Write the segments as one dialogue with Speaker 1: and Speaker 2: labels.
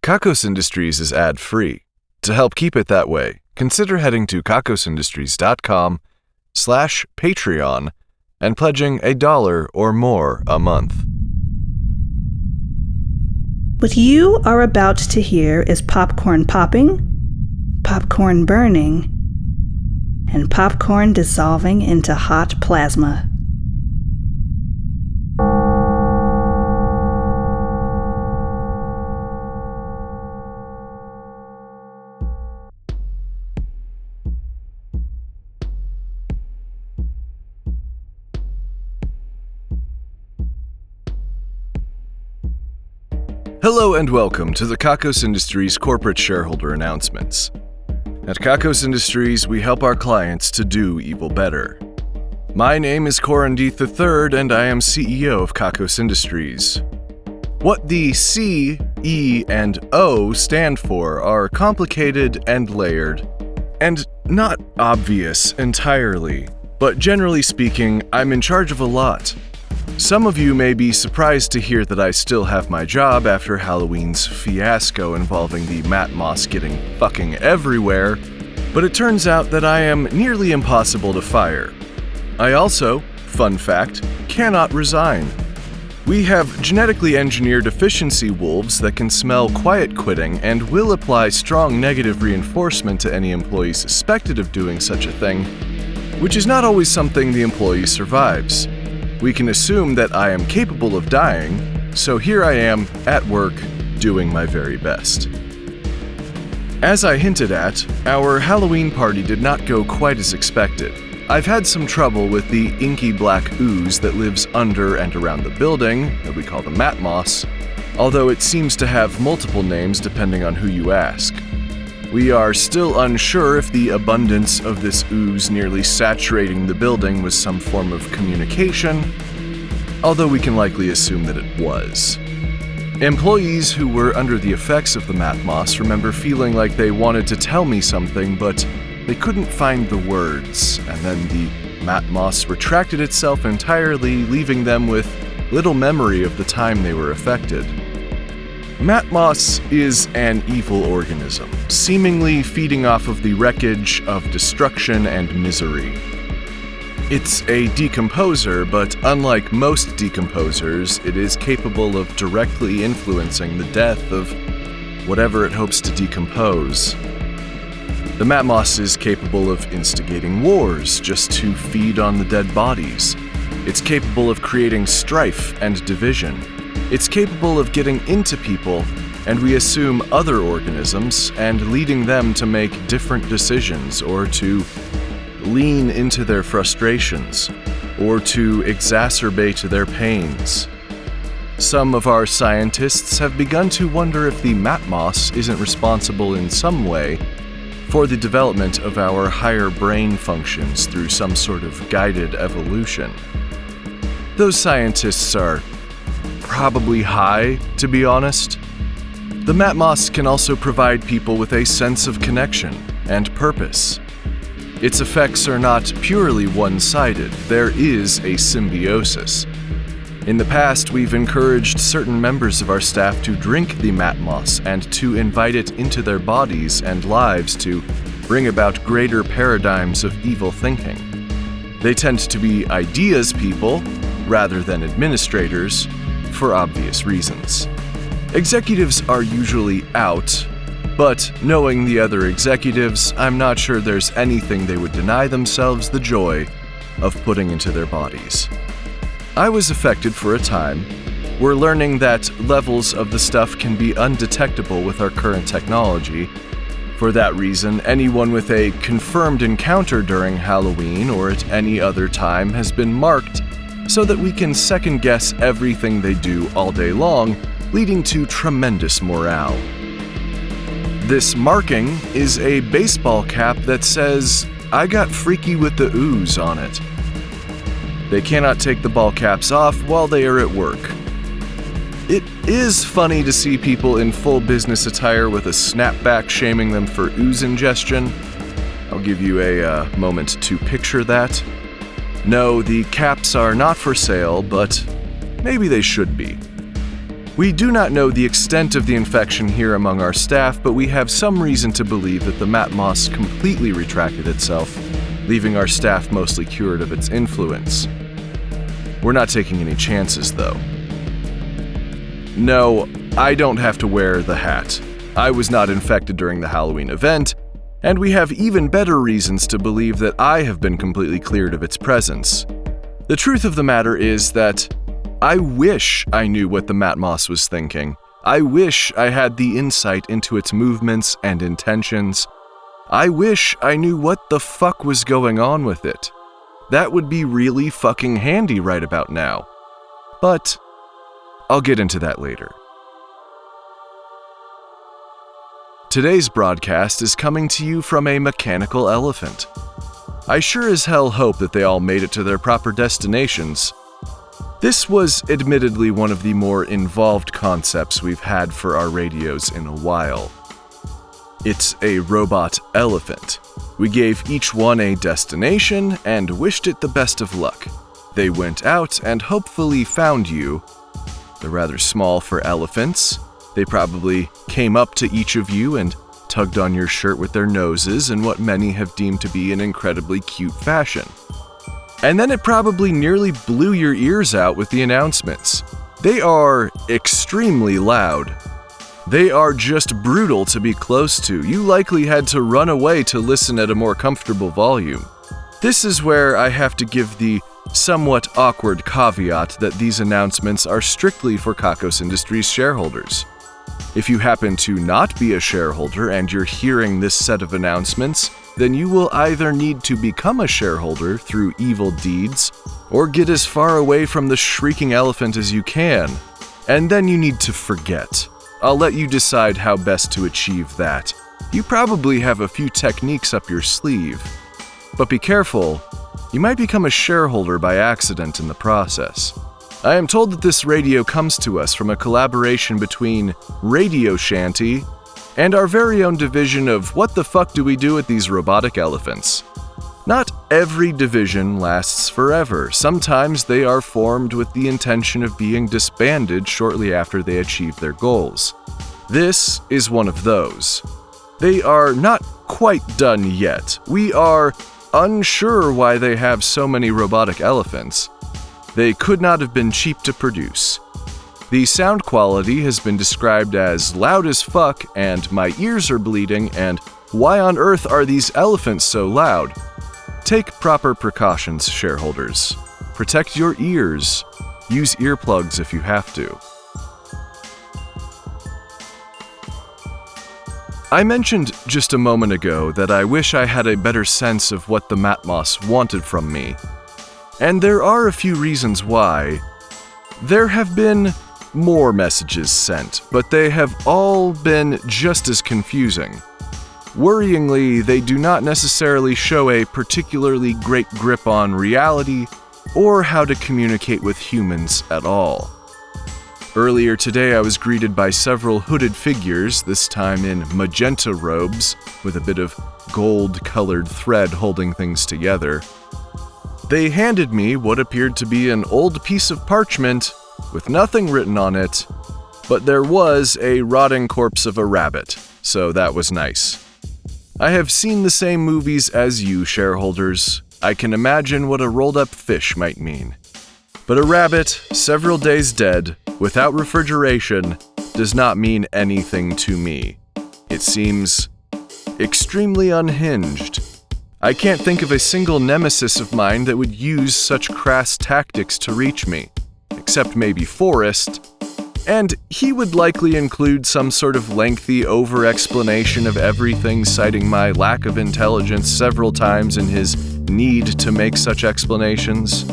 Speaker 1: Kakos Industries is ad-free. To help keep it that way, consider heading to kakosindustries.com/Patreon and pledging $1 or more a month.
Speaker 2: What you are about to hear is popcorn popping, popcorn burning, and popcorn dissolving into hot plasma.
Speaker 1: Hello and welcome to the Kakos Industries corporate shareholder announcements. At Kakos Industries, we help our clients to do evil better. My name is Corin III, and I am CEO of Kakos Industries. What the C, E, and O stand for are complicated and layered, and not obvious entirely, but generally speaking, I'm in charge of a lot. Some of you may be surprised to hear that I still have my job after Halloween's fiasco involving the mat moss getting fucking everywhere, but it turns out that I am nearly impossible to fire. I also, fun fact, cannot resign. We have genetically engineered efficiency wolves that can smell quiet quitting and will apply strong negative reinforcement to any employee suspected of doing such a thing, which is not always something the employee survives. We can assume that I am capable of dying, so here I am, at work, doing my very best. As I hinted at, our Halloween party did not go quite as expected. I've had some trouble with the inky black ooze that lives under and around the building, that we call the mat moss, although it seems to have multiple names depending on who you ask. We are still unsure if the abundance of this ooze nearly saturating the building was some form of communication, although we can likely assume that it was. Employees who were under the effects of the mat moss remember feeling like they wanted to tell me something, but they couldn't find the words, and then the mat moss retracted itself entirely, leaving them with little memory of the time they were affected. Mat moss is an evil organism, seemingly feeding off of the wreckage of destruction and misery. It's a decomposer, but unlike most decomposers, it is capable of directly influencing the death of whatever it hopes to decompose. The mat moss is capable of instigating wars just to feed on the dead bodies. It's capable of creating strife and division. It's capable of getting into people, and we assume other organisms, and leading them to make different decisions, or to lean into their frustrations, or to exacerbate their pains. Some of our scientists have begun to wonder if the mat moss isn't responsible in some way for the development of our higher brain functions through some sort of guided evolution. Those scientists are probably high, to be honest. The mat moss can also provide people with a sense of connection and purpose. Its effects are not purely one-sided. There is a symbiosis. In the past, we've encouraged certain members of our staff to drink the mat moss and to invite it into their bodies and lives to bring about greater paradigms of evil thinking. They tend to be ideas people rather than administrators, for obvious reasons. Executives are usually out, but knowing the other executives, I'm not sure there's anything they would deny themselves the joy of putting into their bodies. I was affected for a time. We're learning that levels of the stuff can be undetectable with our current technology. For that reason, anyone with a confirmed encounter during Halloween or at any other time has been marked so that we can second-guess everything they do all day long, leading to tremendous morale. This marking is a baseball cap that says, "I got freaky with the ooze" on it. They cannot take the ball caps off while they are at work. It is funny to see people in full business attire with a snapback shaming them for ooze ingestion. I'll give you a moment to picture that. No, the caps are not for sale, but maybe they should be. We do not know the extent of the infection here among our staff, but we have some reason to believe that the mat moss completely retracted itself, leaving our staff mostly cured of its influence. We're not taking any chances, though. No, I don't have to wear the hat. I was not infected during the Halloween event, and we have even better reasons to believe that I have been completely cleared of its presence. The truth of the matter is that I wish I knew what the mat moss was thinking. I wish I had the insight into its movements and intentions. I wish I knew what the fuck was going on with it. That would be really fucking handy right about now. But I'll get into that later. Today's broadcast is coming to you from a mechanical elephant. I sure as hell hope that they all made it to their proper destinations. This was admittedly one of the more involved concepts we've had for our radios in a while. It's a robot elephant. We gave each one a destination and wished it the best of luck. They went out and hopefully found you. They're rather small for elephants. They probably came up to each of you and tugged on your shirt with their noses in what many have deemed to be an incredibly cute fashion. And then it probably nearly blew your ears out with the announcements. They are extremely loud. They are just brutal to be close to. You likely had to run away to listen at a more comfortable volume. This is where I have to give the somewhat awkward caveat that these announcements are strictly for Kakos Industries shareholders. If you happen to not be a shareholder and you're hearing this set of announcements, then you will either need to become a shareholder through evil deeds, or get as far away from the shrieking elephant as you can, and then you need to forget. I'll let you decide how best to achieve that. You probably have a few techniques up your sleeve, but be careful, you might become a shareholder by accident in the process. I am told that this radio comes to us from a collaboration between Radio Shanty and our very own division of What the Fuck Do We Do with These Robotic Elephants? Not every division lasts forever. Sometimes they are formed with the intention of being disbanded shortly after they achieve their goals. This is one of those. They are not quite done yet. We are unsure why they have so many robotic elephants. They could not have been cheap to produce. The sound quality has been described as loud as fuck and my ears are bleeding and why on earth are these elephants so loud? Take proper precautions, shareholders. Protect your ears. Use earplugs if you have to. I mentioned just a moment ago that I wish I had a better sense of what the mat moss wanted from me. And there are a few reasons why. There have been more messages sent, but they have all been just as confusing. Worryingly, they do not necessarily show a particularly great grip on reality or how to communicate with humans at all. Earlier today, I was greeted by several hooded figures, this time in magenta robes, with a bit of gold-colored thread holding things together. They handed me what appeared to be an old piece of parchment with nothing written on it, but there was a rotting corpse of a rabbit, so that was nice. I have seen the same movies as you, shareholders. I can imagine what a rolled-up fish might mean. But a rabbit, several days dead, without refrigeration, does not mean anything to me. It seems extremely unhinged. I can't think of a single nemesis of mine that would use such crass tactics to reach me, except maybe Forrest, and he would likely include some sort of lengthy over-explanation of everything, citing my lack of intelligence several times in his need to make such explanations.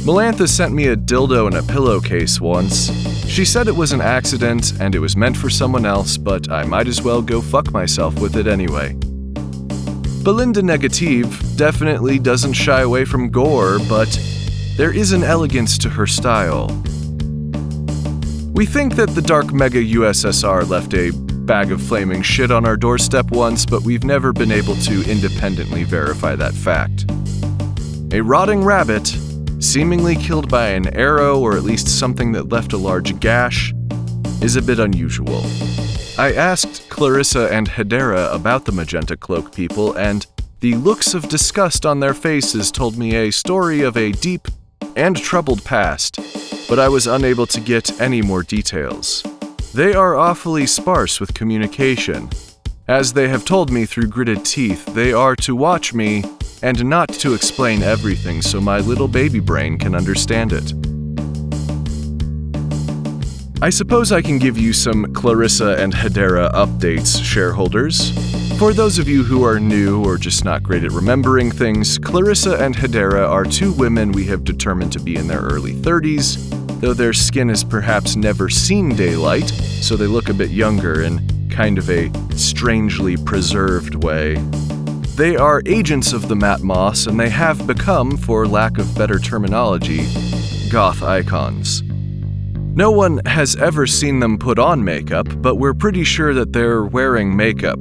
Speaker 1: Melantha sent me a dildo in a pillowcase once. She said it was an accident and it was meant for someone else, but I might as well go fuck myself with it anyway. Belinda Negative definitely doesn't shy away from gore, but there is an elegance to her style. We think that the Dark Mega USSR left a bag of flaming shit on our doorstep once, but we've never been able to independently verify that fact. A rotting rabbit seemingly killed by an arrow or at least something that left a large gash, is a bit unusual. I asked Clarissa and Hedera about the magenta cloak people, and the looks of disgust on their faces told me a story of a deep and troubled past, but I was unable to get any more details. They are awfully sparse with communication. As they have told me through gritted teeth, they are to watch me and not to explain everything so my little baby brain can understand it. I suppose I can give you some Clarissa and Hedera updates, shareholders. For those of you who are new or just not great at remembering things, Clarissa and Hedera are two women we have determined to be in their early 30s, though their skin has perhaps never seen daylight, so they look a bit younger in kind of a strangely preserved way. They are agents of the Matmos, and they have become, for lack of better terminology, goth icons. No one has ever seen them put on makeup, but we're pretty sure that they're wearing makeup.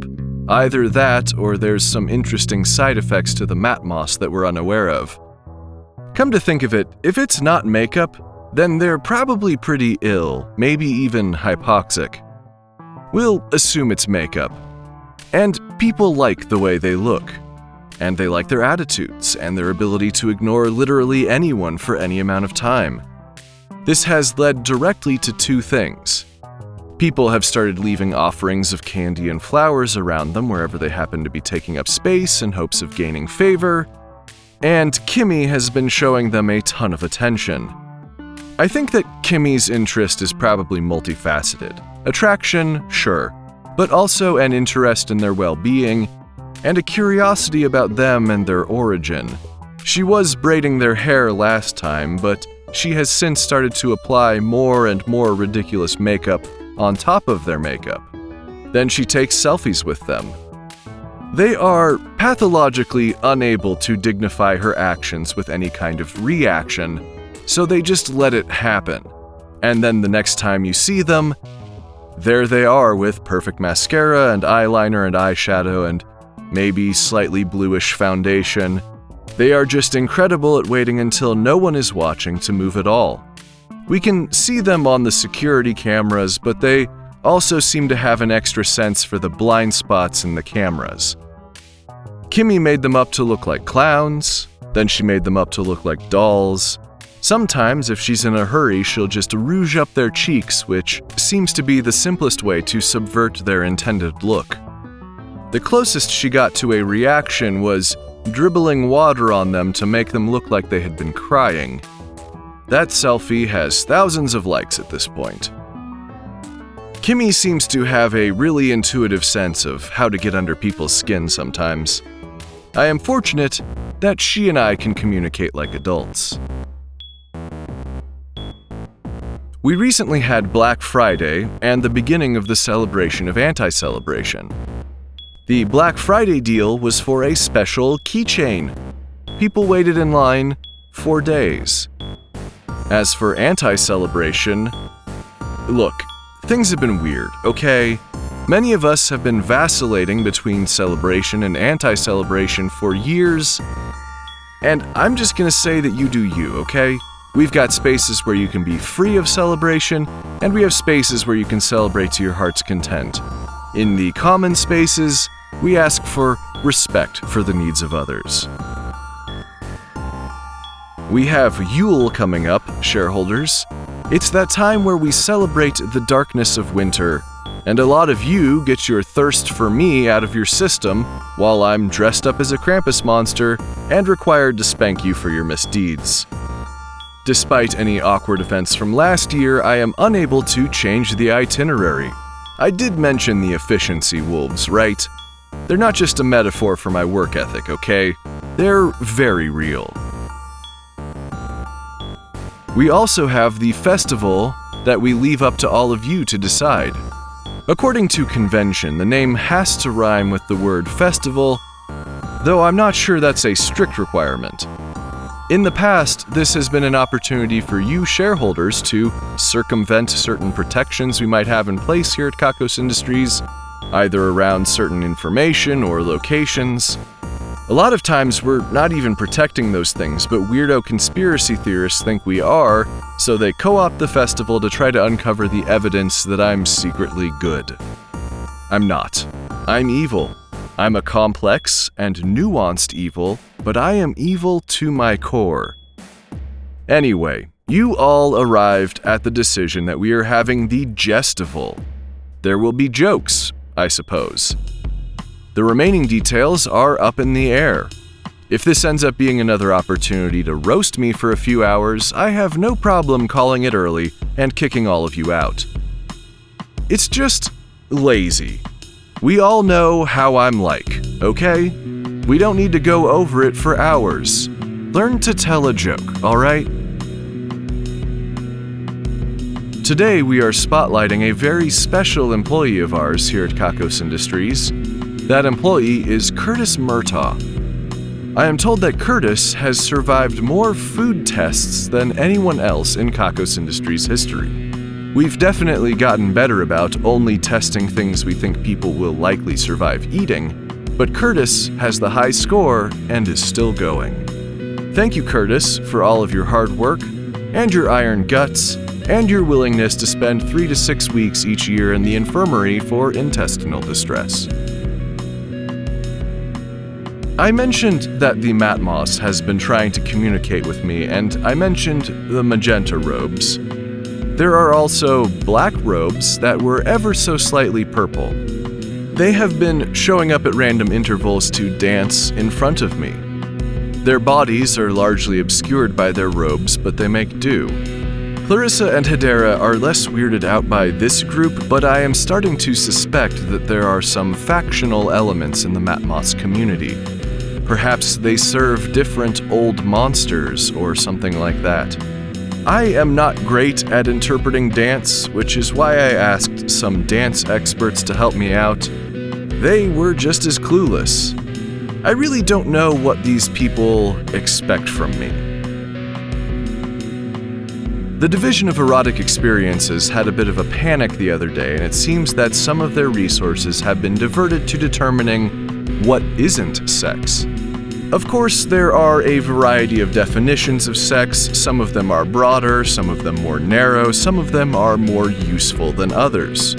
Speaker 1: Either that, or there's some interesting side effects to the Matmos that we're unaware of. Come to think of it, if it's not makeup, then they're probably pretty ill, maybe even hypoxic. We'll assume it's makeup. And people like the way they look. And they like their attitudes, and their ability to ignore literally anyone for any amount of time. This has led directly to two things. People have started leaving offerings of candy and flowers around them wherever they happen to be taking up space in hopes of gaining favor, and Kimmy has been showing them a ton of attention. I think that Kimmy's interest is probably multifaceted. Attraction, sure, but also an interest in their well-being, and a curiosity about them and their origin. She was braiding their hair last time, but she has since started to apply more and more ridiculous makeup on top of their makeup. Then she takes selfies with them. They are pathologically unable to dignify her actions with any kind of reaction, so they just let it happen. And then the next time you see them, there they are with perfect mascara and eyeliner and eyeshadow and maybe slightly bluish foundation. They are just incredible at waiting until no one is watching to move at all. We can see them on the security cameras, but they also seem to have an extra sense for the blind spots in the cameras. Kimmy made them up to look like clowns, then she made them up to look like dolls. Sometimes, if she's in a hurry, she'll just rouge up their cheeks, which seems to be the simplest way to subvert their intended look. The closest she got to a reaction was dribbling water on them to make them look like they had been crying. That selfie has thousands of likes at this point. Kimmy seems to have a really intuitive sense of how to get under people's skin sometimes. I am fortunate that she and I can communicate like adults. We recently had Black Friday and the beginning of the celebration of Anti-Celebration. The Black Friday deal was for a special keychain. People waited in line for days. As for Anti-Celebration, look, things have been weird, okay? Many of us have been vacillating between celebration and anti-celebration for years, and I'm just gonna say that you do you, okay? We've got spaces where you can be free of celebration, and we have spaces where you can celebrate to your heart's content. In the common spaces, we ask for respect for the needs of others. We have Yule coming up, shareholders. It's that time where we celebrate the darkness of winter, and a lot of you get your thirst for me out of your system while I'm dressed up as a Krampus monster and required to spank you for your misdeeds. Despite any awkward events from last year, I am unable to change the itinerary. I did mention the efficiency wolves, right? They're not just a metaphor for my work ethic, okay? They're very real. We also have the festival that we leave up to all of you to decide. According to convention, the name has to rhyme with the word festival, though I'm not sure that's a strict requirement. In the past, this has been an opportunity for you shareholders to circumvent certain protections we might have in place here at Kakos Industries, either around certain information or locations. A lot of times we're not even protecting those things, but weirdo conspiracy theorists think we are, so they co-opt the festival to try to uncover the evidence that I'm secretly good. I'm not. I'm evil. I'm a complex and nuanced evil, but I am evil to my core. Anyway, you all arrived at the decision that we are having the Gestival. There will be jokes, I suppose. The remaining details are up in the air. If this ends up being another opportunity to roast me for a few hours, I have no problem calling it early and kicking all of you out. It's just lazy. We all know how I'm like, okay? We don't need to go over it for hours. Learn to tell a joke, alright? Today we are spotlighting a very special employee of ours here at Kakos Industries. That employee is Curtis Murtaugh. I am told that Curtis has survived more food tests than anyone else in Kakos Industries history. We've definitely gotten better about only testing things we think people will likely survive eating, but Curtis has the high score and is still going. Thank you, Curtis, for all of your hard work, and your iron guts, and your willingness to spend 3 to 6 weeks each year in the infirmary for intestinal distress. I mentioned that the Matmos has been trying to communicate with me, and I mentioned the magenta robes. There are also black robes that were ever so slightly purple. They have been showing up at random intervals to dance in front of me. Their bodies are largely obscured by their robes, but they make do. Clarissa and Hedera are less weirded out by this group, but I am starting to suspect that there are some factional elements in the Matmos community. Perhaps they serve different old monsters or something like that. I am not great at interpreting dance, which is why I asked some dance experts to help me out. They were just as clueless. I really don't know what these people expect from me. The Division of Erotic Experiences had a bit of a panic the other day, and it seems that some of their resources have been diverted to determining what isn't sex. Of course, there are a variety of definitions of sex. Some of them are broader, some of them more narrow, some of them are more useful than others.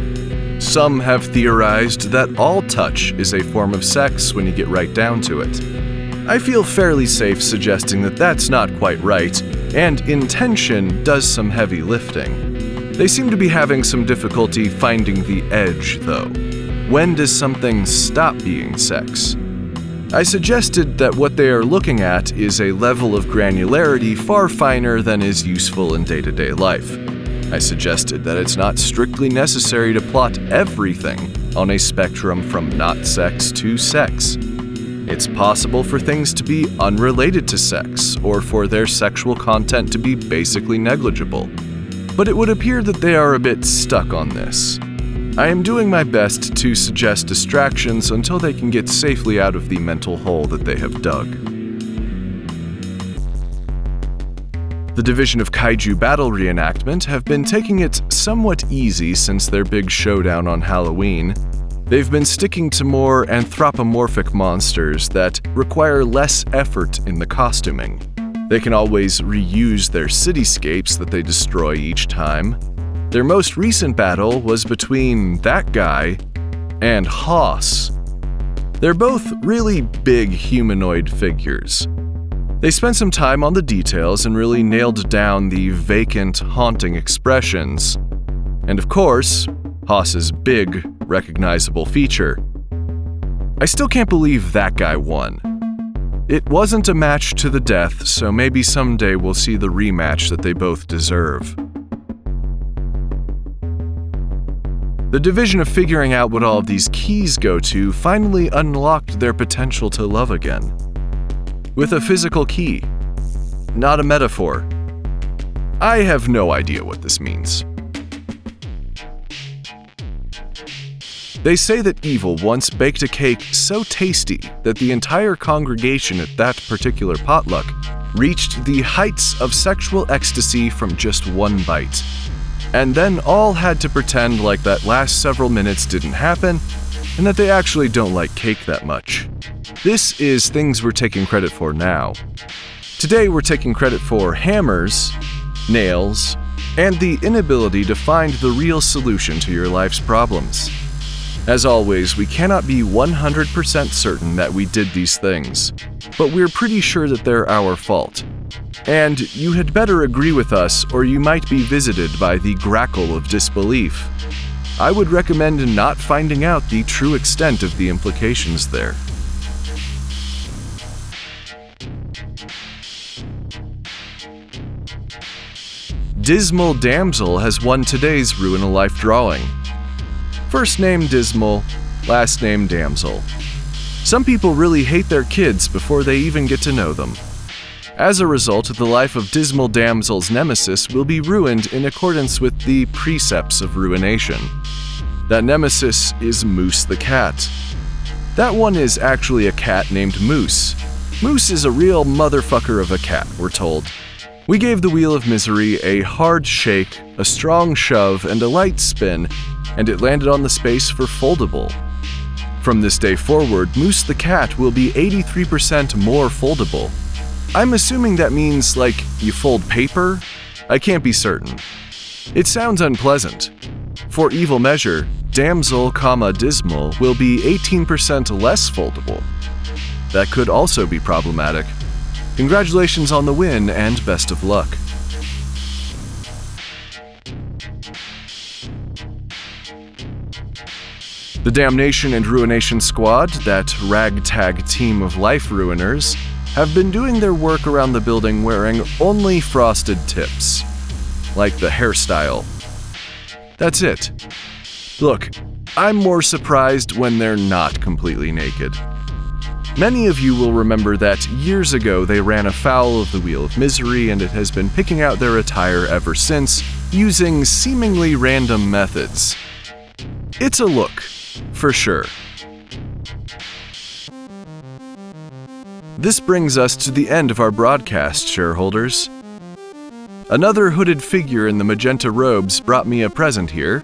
Speaker 1: Some have theorized that all touch is a form of sex when you get right down to it. I feel fairly safe suggesting that that's not quite right, and intention does some heavy lifting. They seem to be having some difficulty finding the edge, though. When does something stop being sex? I suggested that what they are looking at is a level of granularity far finer than is useful in day-to-day life. I suggested that it's not strictly necessary to plot everything on a spectrum from not sex to sex. It's possible for things to be unrelated to sex, or for their sexual content to be basically negligible. But it would appear that they are a bit stuck on this. I am doing my best to suggest distractions until they can get safely out of the mental hole that they have dug. The Division of Kaiju Battle Reenactment have been taking it somewhat easy since their big showdown on Halloween. They've been sticking to more anthropomorphic monsters that require less effort in the costuming. They can always reuse their cityscapes that they destroy each time. Their most recent battle was between that guy and Haas. They're both really big humanoid figures. They spent some time on the details and really nailed down the vacant, haunting expressions. And of course, Haas's big, recognizable feature. I still can't believe that guy won. It wasn't a match to the death, so maybe someday we'll see the rematch that they both deserve. The division of figuring out what all of these keys go to finally unlocked their potential to love again. With a physical key, not a metaphor. I have no idea what this means. They say that evil once baked a cake so tasty that the entire congregation at that particular potluck reached the heights of sexual ecstasy from just one bite. And then all had to pretend like that last several minutes didn't happen, and that they actually don't like cake that much. This is things we're taking credit for now. Today we're taking credit for hammers, nails, and the inability to find the real solution to your life's problems. As always, we cannot be 100% certain that we did these things, but we're pretty sure that they're our fault. And you had better agree with us, or you might be visited by the grackle of disbelief. I would recommend not finding out the true extent of the implications there. Dismal Damsel has won today's Ruin a Life drawing. First name Dismal, last name Damsel. Some people really hate their kids before they even get to know them. As a result, the life of Dismal Damsel's nemesis will be ruined in accordance with the precepts of ruination. That nemesis is Moose the cat. That one is actually a cat named Moose. Moose is a real motherfucker of a cat, we're told. We gave the Wheel of Misery a hard shake, a strong shove, and a light spin, and it landed on the space for foldable. From this day forward, Moose the cat will be 83% more foldable. I'm assuming that means, like, you fold paper? I can't be certain. It sounds unpleasant. For evil measure, Damsel, Dismal will be 18% less foldable. That could also be problematic. Congratulations on the win and best of luck. The Damnation and Ruination Squad, that ragtag team of life ruiners, have been doing their work around the building wearing only frosted tips. Like the hairstyle. That's it. Look, I'm more surprised when they're not completely naked. Many of you will remember that years ago they ran afoul of the Wheel of Misery, and it has been picking out their attire ever since, using seemingly random methods. It's a look, for sure. This brings us to the end of our broadcast, shareholders. Another hooded figure in the magenta robes brought me a present here.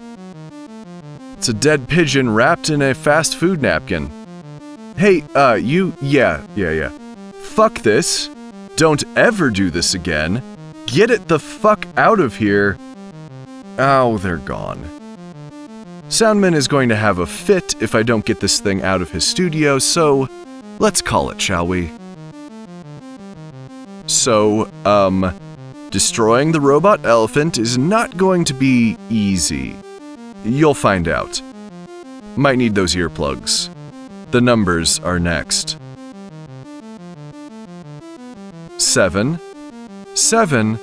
Speaker 1: It's a dead pigeon wrapped in a fast food napkin. Hey, yeah. Fuck this. Don't ever do this again. Get it the fuck out of here. Oh, they're gone. Soundman is going to have a fit if I don't get this thing out of his studio, so let's call it, shall we? So, destroying the robot elephant is not going to be easy. You'll find out. Might need those earplugs. The numbers are next. 7, 7,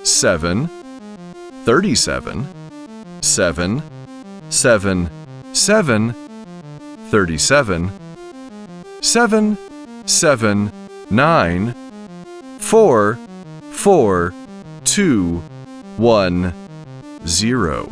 Speaker 1: 7, 37, 7, 7, 7, 37, 7, 7, 9, 4, 4, 2, 1, 0.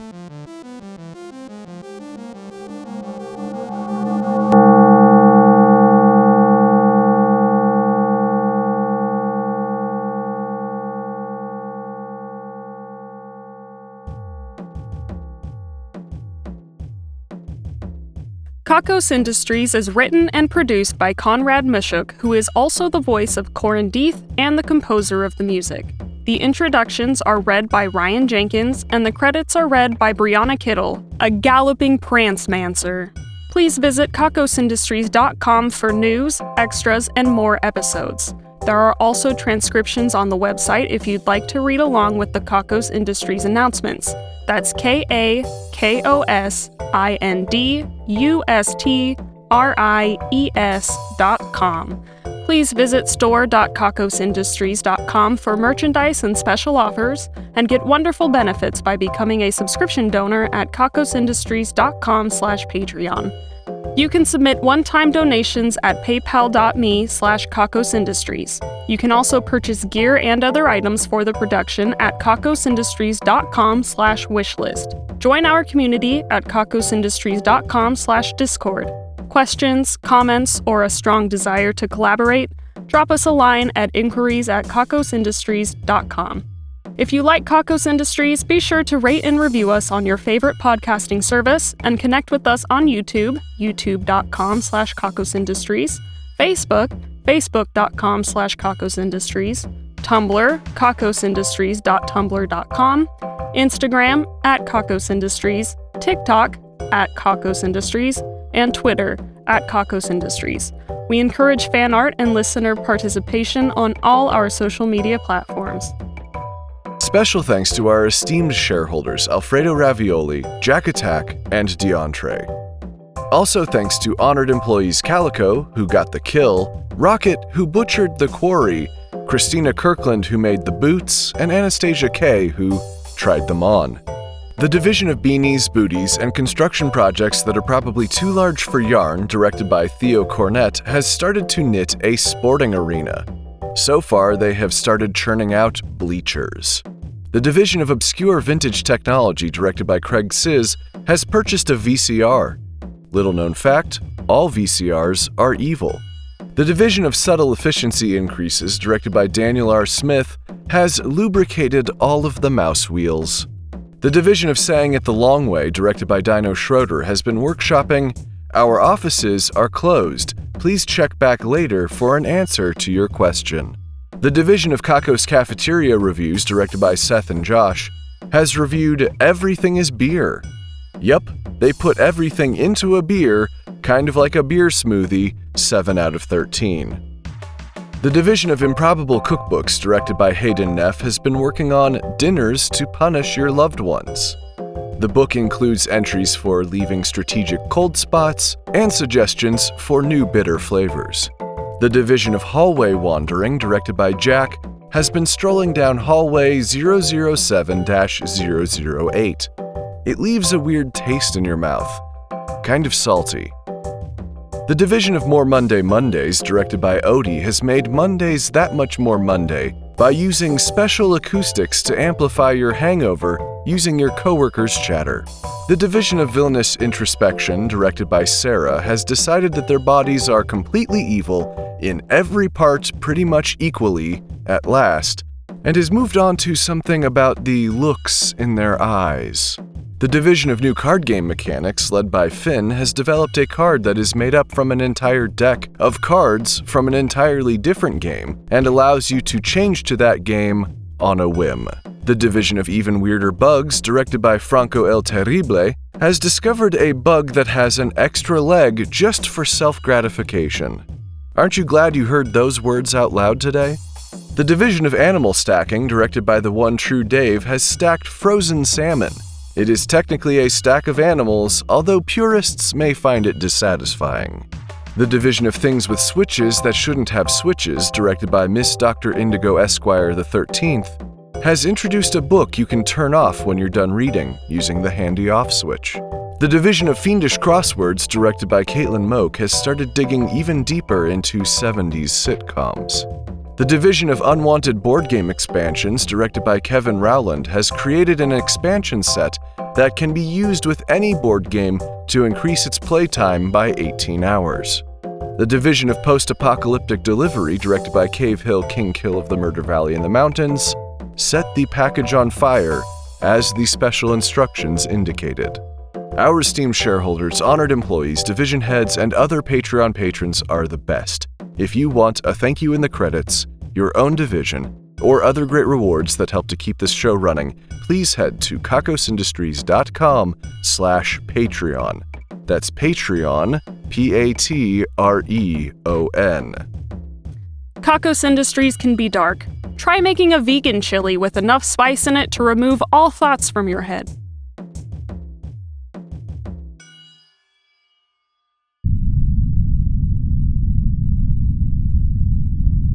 Speaker 3: Kakos Industries is written and produced by Conrad Mishuk, who is also the voice of Corin and the composer of the music. The introductions are read by Ryan Jenkins, and the credits are read by Brianna Kittle, a galloping prance-mancer. Please visit kakosindustries.com for news, extras, and more episodes. There are also transcriptions on the website if you'd like to read along with the Kakos Industries announcements. That's KAKOSINDUSTRIES.com. Please visit store.kakosindustries.com for merchandise and special offers, and get wonderful benefits by becoming a subscription donor at kakosindustries.com/Patreon. You can submit one-time donations at paypal.me/kakosindustries. You can also purchase gear and other items for the production at kakosindustries.com/wishlist. Join our community at kakosindustries.com/discord. Questions, comments, or a strong desire to collaborate? Drop us a line at inquiries@kakosindustries.com. If you like Kakos Industries, be sure to rate and review us on your favorite podcasting service and connect with us on YouTube, youtube.com/kakosindustries, Facebook, facebook.com/kakosindustries, Tumblr, kakosindustries.tumblr.com, Instagram @kakosindustries, TikTok @kakosindustries, and Twitter @kakosindustries. We encourage fan art and listener participation on all our social media platforms.
Speaker 1: Special thanks to our esteemed shareholders Alfredo Ravioli, Jack Attack, and DeAndre. Also thanks to honored employees Calico, who got the kill, Rocket, who butchered the quarry, Christina Kirkland, who made the boots, and Anastasia K., who tried them on. The division of beanies, booties, and construction projects that are probably too large for yarn, directed by Theo Cornett, has started to knit a sporting arena. So far, they have started churning out bleachers. The division of obscure vintage technology, directed by Craig Sizz, has purchased a VCR. Little known fact, all VCRs are evil. The division of subtle efficiency increases, directed by Daniel R. Smith, has lubricated all of the mouse wheels. The division of Saying It the Long Way, directed by Dino Schroeder, has been workshopping, "Our offices are closed. Please check back later for an answer to your question." The division of Kakos Cafeteria Reviews, directed by Seth and Josh, has reviewed Everything is Beer. Yup, they put everything into a beer, kind of like a beer smoothie, 7 out of 13. The division of Improbable Cookbooks, directed by Hayden Neff, has been working on Dinners to Punish Your Loved Ones. The book includes entries for leaving strategic cold spots and suggestions for new bitter flavors. The division of Hallway Wandering, directed by Jack, has been strolling down hallway 007-008. It leaves a weird taste in your mouth, kind of salty. The division of More Monday Mondays, directed by Odie, has made Mondays that much more Monday by using special acoustics to amplify your hangover using your coworkers' chatter. The division of Villainous Introspection, directed by Sarah, has decided that their bodies are completely evil in every part pretty much equally at last, and has moved on to something about the looks in their eyes. The division of New Card Game Mechanics, led by Finn, has developed a card that is made up from an entire deck of cards from an entirely different game and allows you to change to that game on a whim. The division of Even Weirder Bugs, directed by Franco El Terrible, has discovered a bug that has an extra leg just for self-gratification. Aren't you glad you heard those words out loud today? The division of Animal Stacking, directed by the one true Dave, has stacked frozen salmon. It is technically a stack of animals, although purists may find it dissatisfying. The division of Things with Switches That Shouldn't Have Switches, directed by Miss Dr. Indigo Esquire the 13th, has introduced a book you can turn off when you're done reading, using the handy off switch. The division of Fiendish Crosswords, directed by Caitlin Moak, has started digging even deeper into 70s sitcoms. The division of Unwanted Board Game Expansions, directed by Kevin Rowland, has created an expansion set that can be used with any board game to increase its playtime by 18 hours. The division of Post-Apocalyptic Delivery, directed by Cave Hill King Kill of the Murder Valley in the Mountains, set the package on fire, as the special instructions indicated. Our esteemed shareholders, honored employees, division heads, and other Patreon patrons are the best. If you want a thank you in the credits, your own division, or other great rewards that help to keep this show running, please head to kakosindustries.com/Patreon. That's Patreon, Patreon.
Speaker 3: Kakos Industries can be dark. Try making a vegan chili with enough spice in it to remove all thoughts from your head.